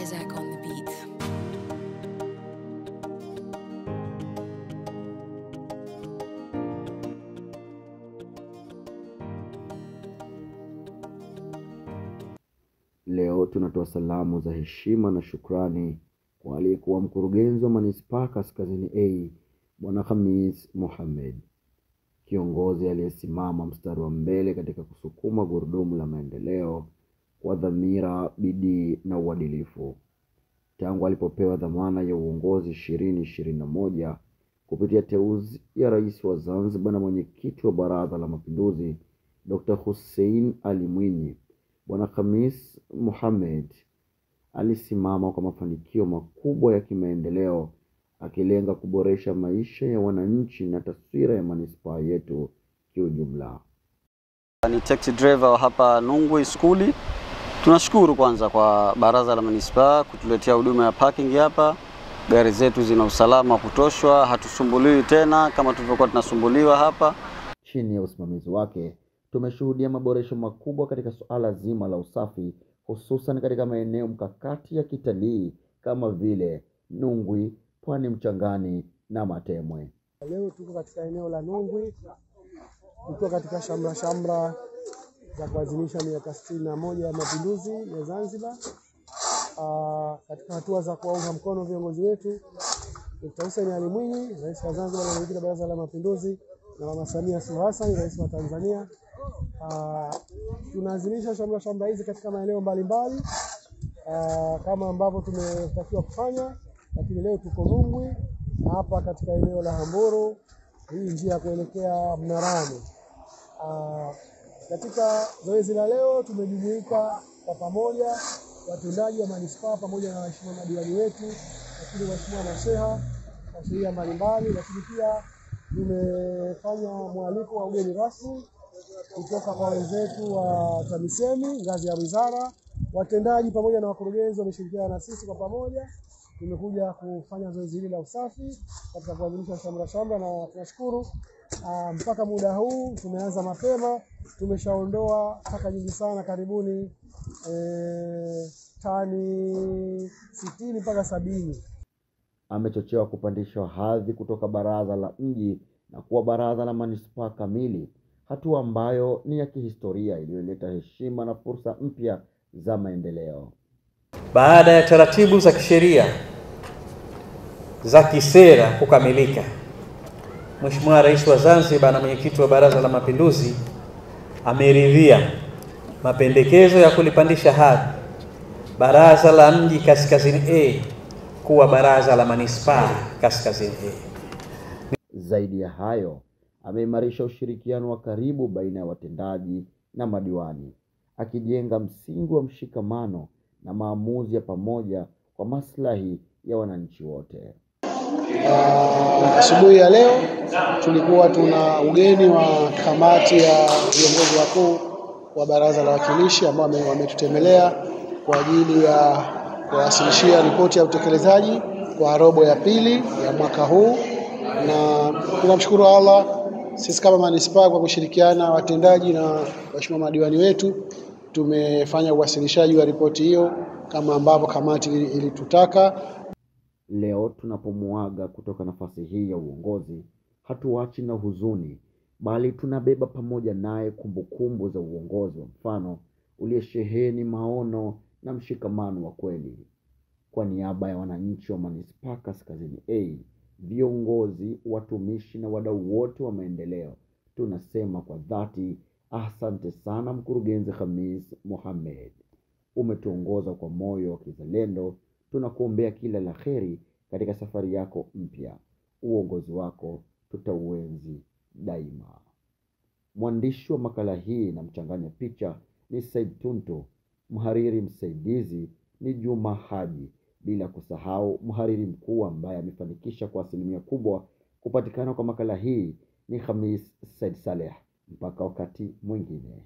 Isaac on the beat. Leo tunatoa salamu za heshima na shukrani kwa aliyekuwa mkurugenzi wa Manispaa Kaskazini A, Bwana Khamis Mohamed, kiongozi aliyesimama mstari wa mbele katika kusukuma gurudumu la maendeleo kwa dhamira, bidii na uadilifu. Tangu alipopewa dhamana ya uongozi 2021 kupitia teuzi ya Rais wa Zanzibar na mwenyekiti wa Baraza la Mapinduzi Dr. Hussein Ali Mwinyi, Bwana Khamis Mohamed alisimama kwa mafanikio makubwa ya kimaendeleo, akilenga kuboresha maisha ya wananchi na taswira ya manispaa yetu kiujumla. Ni taxi driver hapa Nungwi skuli. Tunashukuru kwanza kwa Baraza la Manispaa kutuletea huduma ya parking hapa. Gari zetu zina usalama kutoshwa, hatusumbuliwi tena kama tulivyokuwa tunasumbuliwa hapa. Chini ya usimamizi wake tumeshuhudia maboresho makubwa katika suala zima la usafi, hususan katika maeneo mkakati ya kitalii kama vile Nungwi, Pwani Mchangani na Matemwe. Leo tuko katika eneo la Nungwi, tuko katika shamra za kuadhimisha miaka 61 ya mapinduzi ya Zanzibar. Katika hatua za kuwaunga mkono viongozi wetu Dr. Hussein Ali Mwinyi, Rais wa Zanzibar na mwenyekiti wa Baraza la Mapinduzi, na Mama Samia Suluhu Hassan, Rais wa Tanzania. Tunaadhimisha shamra hizi katika maeneo mbalimbali kama ambavyo tumetakiwa kufanya, lakini leo tuko Nungwi na hapa katika eneo la Hamburu, hii njia ya kuelekea Mnarani. Katika zoezi la leo tumejumuika kwa pamoja watendaji wa manispaa pamoja na waheshimiwa madiwani wetu, lakini waheshimiwa masheha na sheria mbalimbali, lakini pia tumefanya mwaliko wa ugeni rasmi kutoka kwa wenzetu wa TAMISEMI ngazi ya wizara. Watendaji pamoja na wakurugenzi wameshirikiana na sisi kwa pamoja. Tumekuja kufanya zoezi hili la usafi katika kuadhimisha shamra, na tunashukuru mpaka muda huu tumeanza mapema, tumeshaondoa taka nyingi sana, karibuni tani 60 mpaka 70. Amechochewa kupandishwa hadhi kutoka baraza la mji na kuwa baraza la manispaa kamili, hatua ambayo ni ya kihistoria iliyoleta heshima na fursa mpya za maendeleo. Baada ya taratibu za kisheria za kisera kukamilika, Mheshimiwa Rais wa Zanzibar na mwenyekiti wa Baraza la Mapinduzi ameridhia mapendekezo ya kulipandisha hadhi Baraza la Mji Kaskazini A kuwa Baraza la Manispaa Kaskazini A. Zaidi ya hayo, ameimarisha ushirikiano wa karibu baina ya watendaji na madiwani, akijenga msingi wa mshikamano na maamuzi ya pamoja kwa maslahi ya wananchi wote. Asubuhi ya leo tulikuwa tuna ugeni wa kamati ya viongozi wakuu wa Baraza la Wawakilishi ambao wametutembelea kwa ajili ya kuwasilishia ripoti ya utekelezaji kwa robo ya pili ya mwaka huu, na tunamshukuru Allah sisi kama manispaa kwa kushirikiana watendaji na waheshimiwa madiwani wetu tumefanya uwasilishaji wa ripoti hiyo kama ambavyo kamati ilitutaka. Leo tunapomuaga kutoka nafasi hii ya uongozi, hatuachi na huzuni, bali tunabeba pamoja naye kumbukumbu za uongozi wa mfano uliyesheheni maono na mshikamano wa kweli. Kwa niaba ya wananchi wa Manispaa Kaskazini A, viongozi, watumishi na wadau wote wa maendeleo, tunasema kwa dhati, asante sana Mkurugenzi Khamis Mohamed. Umetuongoza kwa moyo wa kizalendo. Tunakuombea kila la kheri katika safari yako mpya. Uongozi wako tutauenzi daima. Mwandishi wa makala hii na mchanganya picha ni Said Tuntu. Mhariri msaidizi ni Juma Haji, bila kusahau mhariri mkuu ambaye amefanikisha kwa asilimia kubwa kupatikana kwa makala hii ni Khamis Said Saleh. Mpaka wakati mwingine.